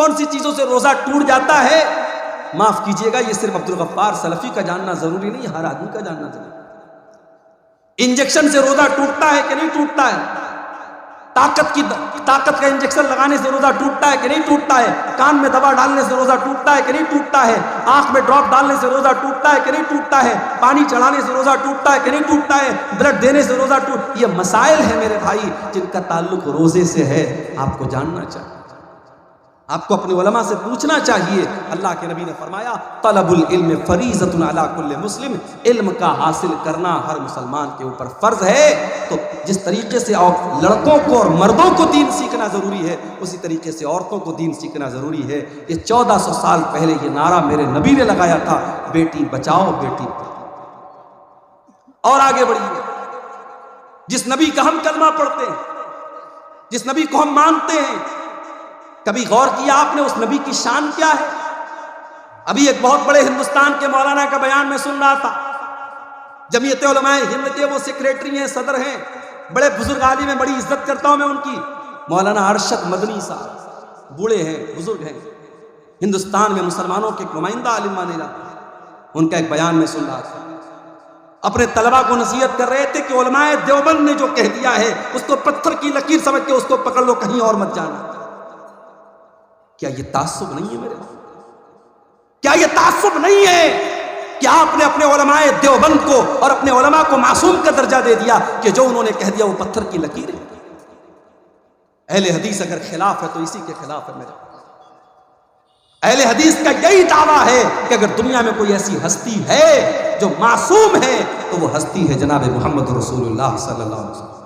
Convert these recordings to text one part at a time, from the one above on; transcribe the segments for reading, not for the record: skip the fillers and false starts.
کون سی چیزوں سے روزہ ٹوٹ جاتا ہے؟ معاف کیجیے گا، یہ صرف عبدالغفار سلفی کا جاننا ضروری نہیں، ہر آدمی کا جاننا ضروری ہے۔ انجیکشن سے روزہ ٹوٹتا ہے کہ نہیں ٹوٹتا ہے؟ طاقت کا انجیکشن لگانے سے روزہ ٹوٹتا ہے کہ نہیں ٹوٹتا ہے؟ کان میں دوا ڈالنے سے روزہ ٹوٹتا ہے کہ نہیں ٹوٹتا ہے؟ آنکھ میں ڈراپ ڈالنے سے روزہ ٹوٹتا ہے کہ نہیں ٹوٹتا ہے؟ پانی چڑھانے سے روزہ ٹوٹتا ہے کہ نہیں ٹوٹتا ہے؟ بلڈ دینے سے روزہ یہ مسائل ہیں میرے بھائی جن کا تعلق روزے سے ہے، آپ کو جاننا چاہیے، آپ کو اپنے علماء سے پوچھنا چاہیے۔ اللہ کے نبی نے فرمایا طلب العلم فریضۃ علی کل مسلم، علم کا حاصل کرنا ہر مسلمان کے اوپر فرض ہے۔ تو جس طریقے سے لڑکوں کو اور مردوں کو دین سیکھنا ضروری ہے، اسی طریقے سے عورتوں کو دین سیکھنا ضروری ہے۔ یہ 1400 سال پہلے یہ نعرہ میرے نبی نے لگایا تھا، بیٹی بچاؤ بیٹی پڑھاؤ۔ اور آگے بڑھیے، جس نبی کا ہم کلمہ پڑھتے ہیں، جس نبی کو ہم مانتے ہیں، کبھی غور کیا آپ نے اس نبی کی شان کیا ہے؟ ابھی ایک بہت بڑے ہندوستان کے مولانا کا بیان میں سن رہا تھا، جمعیت علماء ہند کے وہ سیکریٹری ہیں، صدر ہیں، بڑے بزرگ عالم ہیں، بڑی عزت کرتا ہوں میں ان کی، مولانا ارشد مدنی صاحب، بوڑھے ہیں، بزرگ ہیں، ہندوستان میں مسلمانوں کے نمائندہ عالم مانے جاتے ہیں۔ ان کا ایک بیان میں سن رہا تھا، اپنے طلباء کو نصیحت کر رہے تھے کہ علماء دیوبند نے جو کہہ دیا ہے اس کو پتھر کی لکیر سمجھ کے اس کو پکڑ لو، کہیں اور مت جانا۔ کیا یہ تعصب نہیں ہے میرے بھائی؟ کیا یہ تعصب نہیں ہے کہ آپ نے اپنے علماء دیوبند کو اور اپنے علماء کو معصوم کا درجہ دے دیا کہ جو انہوں نے کہہ دیا وہ پتھر کی لکیر ہے؟ اہل حدیث اگر خلاف ہے تو اسی کے خلاف ہے میرے بھائی۔ اہل حدیث کا یہی دعویٰ ہے کہ اگر دنیا میں کوئی ایسی ہستی ہے جو معصوم ہے تو وہ ہستی ہے جناب محمد رسول اللہ صلی اللہ علیہ وسلم۔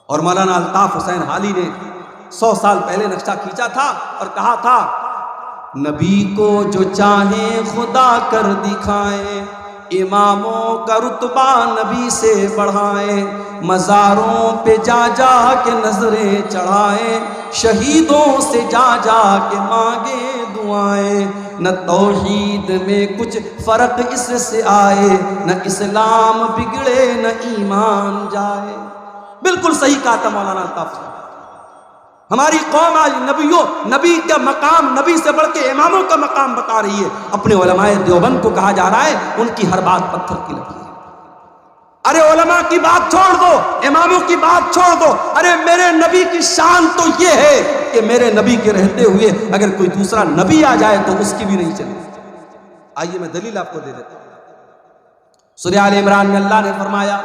اور مولانا الطاف حسین حالی نے 100 سال پہلے نقشہ کھینچا تھا اور کہا تھا نبی کو جو چاہیں خدا کر دکھائیں، اماموں کا رتبہ نبی سے بڑھائیں، مزاروں پہ جا جا کے نظریں چڑھائیں، شہیدوں سے جا جا کے مانگے دعائیں، نہ توحید میں کچھ فرق اس سے آئے، نہ اسلام بگڑے نہ ایمان جائے۔ بالکل صحیح کہا تھا مولانا الطاف صاحب۔ ہماری قوم آج نبی کا مقام، نبی سے بڑھ کے اماموں کا مقام بتا رہی ہے۔ اپنے علماء دیوبند کو کہا جا رہا ہے ان کی ہر بات پتھر کی لکیر ہے۔ ارے علماء کی بات چھوڑ دو، اماموں کی بات چھوڑ دو، ارے میرے نبی کی شان تو یہ ہے کہ میرے نبی کے رہتے ہوئے اگر کوئی دوسرا نبی آ جائے تو اس کی بھی نہیں چلے۔ آئیے میں دلیل آپ کو دے دیتا ہوں۔ سورہ آل عمران میں اللہ نے فرمایا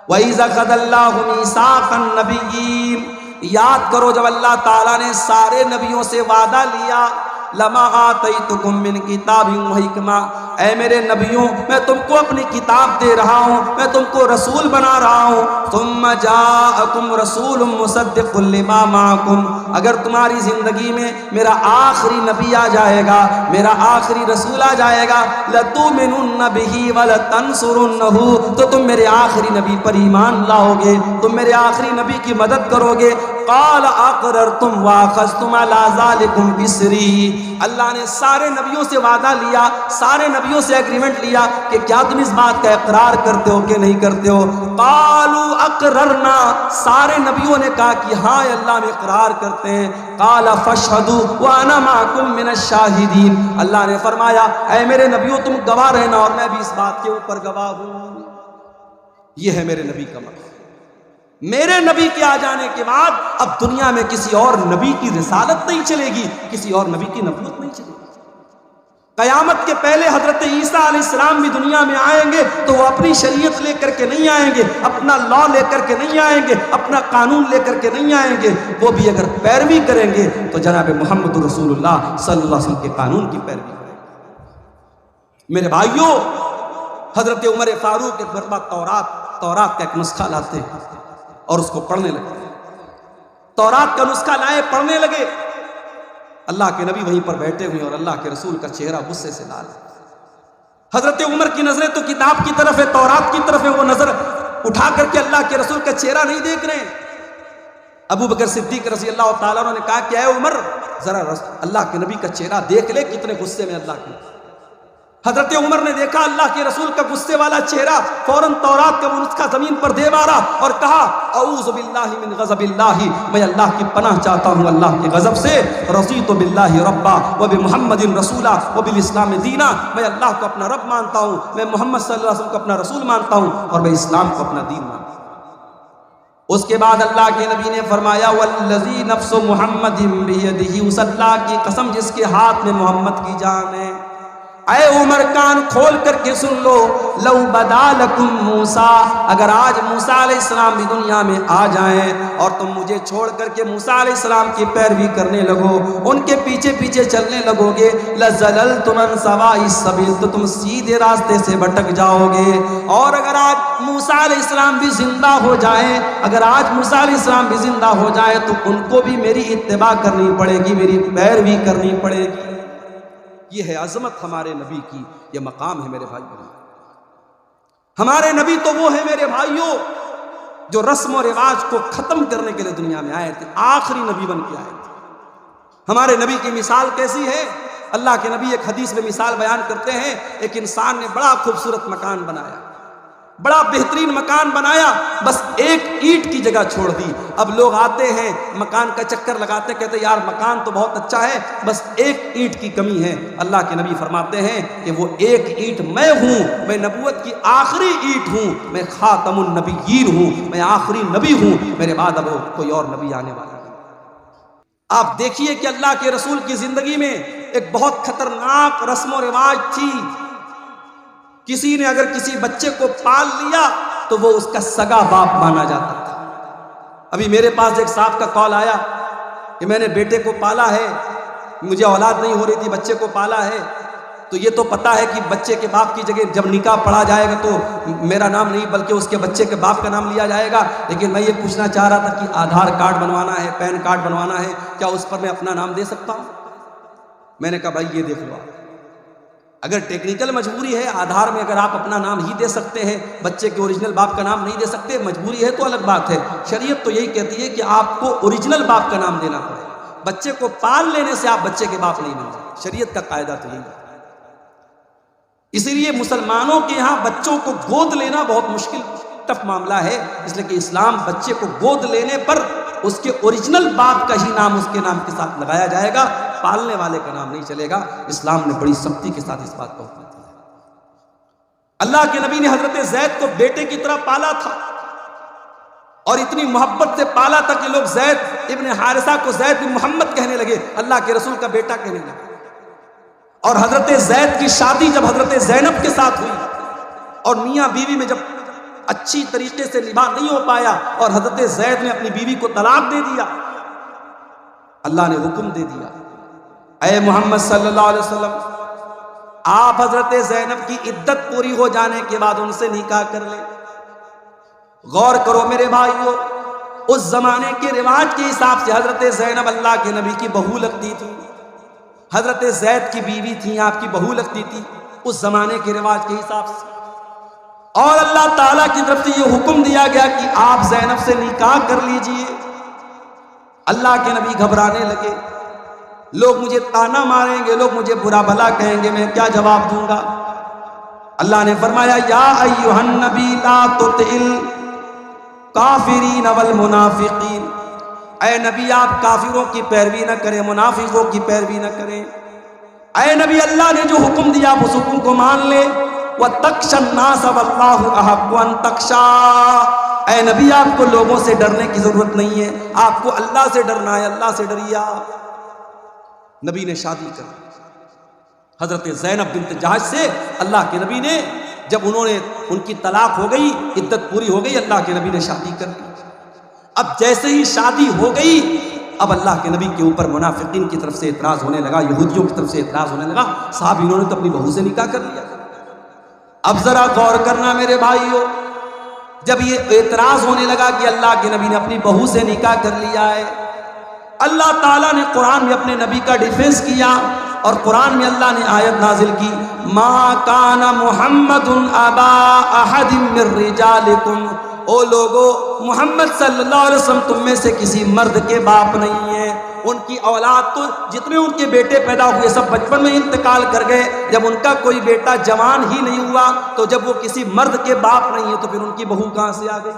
وَإِذَا أَخَذَ اللَّهُ مِيثَاقَ النَّبِيِّينَ، یاد کرو جب اللہ تعالیٰ نے سارے نبیوں سے وعدہ لیا، لَمَا آتَيْتُكُم مِّن كِتَابٍ وَحِكْمَةٍ، اے میرے نبیوں میں تم کو اپنی کتاب دے رہا ہوں، میں تم کو رسول بنا رہا ہوں، ثُمَّ جَاءَكُمْ رَسُولٌ مُصَدِّقٌ لِّمَا مَعَكُمْ، اگر تمہاری زندگی میں میرا آخری نبی آ جائے گا، میرا آخری رسول آ جائے گا، لَتُؤْمِنُنَّ بِهِ وَلَتَنصُرُنَّهُ، تو تم میرے آخری نبی پر ایمان لاؤ گے، تم میرے آخری نبی کی مدد کرو گے۔ قال اقررتم واخذتم على ذلكم بِصْرِي، اللہ نے سارے نبیوں سے وعدہ لیا، سارے نبیوں سے ایگریمنٹ لیا کہ کیا تم اس بات کا اقرار کرتے ہو کہ نہیں کرتے ہو؟ قالوا اقررنا، سارے نبیوں نے کہا کہ ہاں اللہ ہم اقرار کرتے ہیں۔ قال فاشهدوا وانا معكم من الشاهدين، اللہ نے فرمایا اے میرے نبیوں تم گواہ رہنا اور میں بھی اس بات کے اوپر گواہ ہوں۔ یہ ہے میرے نبی کا مقام۔ میرے نبی کے آ جانے کے بعد اب دنیا میں کسی اور نبی کی رسالت نہیں چلے گی، کسی اور نبی کی نبوت نہیں چلے گی۔ قیامت کے پہلے حضرت عیسیٰ علیہ السلام بھی دنیا میں آئیں گے تو وہ اپنی شریعت لے کر کے نہیں آئیں گے، اپنا لا لے کر کے نہیں آئیں گے، اپنا قانون لے کر کے نہیں آئیں گے، وہ بھی اگر پیروی کریں گے تو جناب محمد رسول اللہ صلی اللہ علیہ وسلم کے قانون کی پیروی کریں گے۔ میرے بھائیوں، حضرت عمر فاروق ایک مرتبہ تورات کا ایک نسخہ لاتے ہیں اور اس کو پڑھنے لگے، تورات کا نسخہ لائے، پڑھنے لگے۔ اللہ کے نبی وہیں پر بیٹھے ہوئے اور اللہ کے رسول کا چہرہ غصے سے لال ہے۔ حضرت عمر کی نظریں تو کتاب کی طرف ہے، تورات کی طرف ہے، وہ نظر اٹھا کر کے اللہ کے رسول کا چہرہ نہیں دیکھ رہے ہیں۔ ابو بکر صدیق رضی اللہ تعالیٰ عنہ نے کہا کہ اے عمر ذرا اللہ کے نبی کا چہرہ دیکھ لے، کتنے غصے میں اللہ کے۔ حضرت عمر نے دیکھا اللہ کے رسول کا غصے والا چہرہ، فوراً تورات کا وہ نسخہ زمین پر دے مارا اور کہا اعوذ باللہ من غضب اللہ، میں اللہ کی پناہ چاہتا ہوں اللہ کے غضب سے، رضیت باللہ ربا وبمحمد رسولا وبالاسلام دینا، میں اللہ کو اپنا رب مانتا ہوں، میں محمد صلی اللہ علیہ وسلم کو اپنا رسول مانتا ہوں اور میں اسلام کو اپنا دین مانتا ہوں۔ اس کے بعد اللہ کے نبی نے فرمایا والذی نفس محمد بیدہ، اس اللہ کی قسم جس کے ہاتھ میں محمد کی جان ہے، اے عمر کان کھول کر کے سن لو، لو بدا لکم موسیٰ، اگر آج موسیٰ علیہ السلام بھی دنیا میں آ جائیں اور تم مجھے چھوڑ کر کے موسیٰ علیہ السلام کی پیروی کرنے لگو، ان کے پیچھے پیچھے چلنے لگو گے، لَزَلَلْتُمْ عَنْ سَوَاءِ السَّبِيلِ، تو تم سیدھے راستے سے بھٹک جاؤ گے۔ اور اگر آج موسیٰ علیہ السلام بھی زندہ ہو جائیں، اگر آج موسیٰ علیہ السلام بھی زندہ ہو جائیں تو ان کو بھی میری اتباع کرنی پڑے گی، میری پیروی کرنی پڑے گی۔ یہ ہے عظمت ہمارے نبی کی، یہ مقام ہے میرے بھائیوں۔ ہمارے نبی تو وہ ہے میرے بھائیوں جو رسم و رواج کو ختم کرنے کے لیے دنیا میں آئے تھے، آخری نبی بن کے آئے تھے۔ ہمارے نبی کی مثال کیسی ہے؟ اللہ کے نبی ایک حدیث میں مثال بیان کرتے ہیں، ایک انسان نے بڑا خوبصورت مکان بنایا، بڑا بہترین مکان بنایا، بس ایک اینٹ کی جگہ چھوڑ دی۔ اب لوگ آتے ہیں مکان کا چکر لگاتے، کہتے ہیں یار مکان تو بہت اچھا ہے، بس ایک اینٹ کی کمی ہے۔ اللہ کے نبی فرماتے ہیں کہ وہ ایک اینٹ میں ہوں، میں نبوت کی آخری اینٹ ہوں، میں خاتم النبیین ہوں، میں آخری نبی ہوں، میرے بعد اب کوئی اور نبی آنے والا ہے۔ آپ دیکھیے کہ اللہ کے رسول کی زندگی میں ایک بہت خطرناک رسم و رواج تھی، کسی نے اگر کسی بچے کو پال لیا تو وہ اس کا سگا باپ مانا جاتا تھا۔ ابھی میرے پاس ایک صاحب کا کال آیا کہ میں نے بیٹے کو پالا ہے، مجھے اولاد نہیں ہو رہی تھی، بچے کو پالا ہے، تو یہ تو پتا ہے کہ بچے کے باپ کی جگہ جب نکاح پڑھا جائے گا تو میرا نام نہیں بلکہ اس کے بچے کے باپ کا نام لیا جائے گا، لیکن میں یہ پوچھنا چاہ رہا تھا کہ آدھار کارڈ بنوانا ہے، پین کارڈ بنوانا ہے، کیا اس پر میں اپنا نام دے سکتا ہوں؟ میں نے کہا بھائی یہ دیکھ لو، اگر ٹیکنیکل مجبوری ہے، آدھار میں اگر آپ اپنا نام ہی دے سکتے ہیں، بچے کے اوریجنل باپ کا نام نہیں دے سکتے، مجبوری ہے تو الگ بات ہے۔ شریعت تو یہی کہتی ہے کہ آپ کو اوریجنل باپ کا نام دینا پڑے، بچے کو پال لینے سے آپ بچے کے باپ نہیں بن جائیں، شریعت کا قاعدہ تو یہی ہے۔ اسی لیے مسلمانوں کے ہاں بچوں کو گود لینا بہت مشکل ٹف معاملہ ہے، اس لیے کہ اسلام بچے کو گود لینے پر اس کے اوریجنل باپ کا ہی نام اس کے نام کے ساتھ لگایا جائے گا، پالنے والے کا نام نہیں چلے گا۔ اسلام نے بڑی سختی کے ساتھ اس بات کو حکم دیا۔ اللہ کے نبی نے حضرت زید کو بیٹے کی طرح پالا تھا اور اتنی محبت سے پالا تھا کہ لوگ زید ابن حارثہ کو زید بن محمد کہنے لگے، اللہ کے رسول کا بیٹا کہنے لگے۔ اور حضرت زید کی شادی جب حضرت زینب کے ساتھ ہوئی اور میاں بیوی میں جب اچھی طریقے سے نباہ نہیں ہو پایا اور حضرت زید نے اپنی بیوی کو طلاق دے دیا، اللہ نے حکم دے دیا اے محمد صلی اللہ علیہ وسلم آپ حضرت زینب کی عدت پوری ہو جانے کے بعد ان سے نکاح کر لیں۔ غور کرو میرے بھائیو، اس زمانے کے رواج کے حساب سے حضرت زینب اللہ کے نبی کی بہو لگتی تھی، حضرت زید کی بیوی تھی، آپ کی بہو لگتی تھی اس زمانے کے رواج کے حساب سے۔ اور اللہ تعالیٰ کی طرف سے یہ حکم دیا گیا کہ آپ زینب سے نکاح کر لیجئے۔ اللہ کے نبی گھبرانے لگے، لوگ مجھے تانا ماریں گے، لوگ مجھے برا بھلا کہیں گے، میں کیا جواب دوں گا؟ اللہ نے فرمایا یا ایھا النبی لا تطع الکافرین والمنافقین، اے نبی آپ کافروں کی پیروی نہ کریں، منافقوں کی پیروی نہ کریں۔ اے نبی اللہ نے جو حکم دیا آپ اس حکم کو مان لیں۔ وَتَخْشَى النَّاسَ وَاللَّهُ أَحَقُّ أَن تَخْشَىٰ، اے نبی آپ کو لوگوں سے ڈرنے کی ضرورت نہیں ہے، آپ کو اللہ سے ڈرنا ہے، اللہ سے ڈریے آپ۔ نبی نے شادی کر حضرت زینب بنت جہش سے، اللہ کے نبی نے جب ان کی طلاق ہو گئی، عدت پوری ہو گئی، اللہ کے نبی نے شادی کر لی۔ اب جیسے ہی شادی ہو گئی، اب اللہ کے نبی کے اوپر منافقین کی طرف سے اعتراض ہونے لگا، یہودیوں کی طرف سے اعتراض ہونے لگا، صاحب انہوں نے تو اپنی بہو سے نکاح کر لیا۔ اب ذرا غور کرنا میرے بھائیو، جب یہ اعتراض ہونے لگا کہ اللہ کے نبی نے اپنی بہو سے نکاح کر لیا ہے، اللہ تعالیٰ نے قرآن میں اپنے نبی کا ڈیفنس کیا اور قرآن میں اللہ نے آیت نازل کی ما کان محمد ابا احد من رجالکم، او لوگو محمد صلی اللہ علیہ وسلم تم میں سے کسی مرد کے باپ نہیں ہے، ان کی اولاد تو جتنے ان کے بیٹے پیدا ہوئے سب بچپن میں انتقال کر گئے. جب ان کا کوئی بیٹا جوان ہی نہیں ہوا تو جب وہ کسی مرد کے باپ نہیں ہے تو پھر ان کی بہو کہاں سے آ گئی؟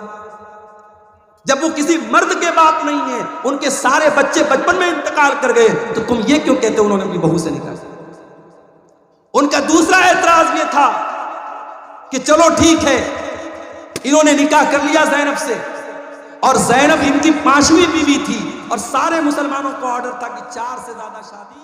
جب وہ کسی مرد کے باپ نہیں ہیں، ان کے سارے بچے بچپن میں انتقال کر گئے، تو تم یہ کیوں کہتے انہوں نے اپنی بہو سے نکاح کیا؟ ان کا دوسرا اعتراض یہ تھا کہ چلو ٹھیک ہے، انہوں نے نکاح کر لیا زینب سے، اور زینب ان کی 5ویں بیوی تھی، اور سارے مسلمانوں کو آرڈر تھا کہ 4 سے زیادہ شادی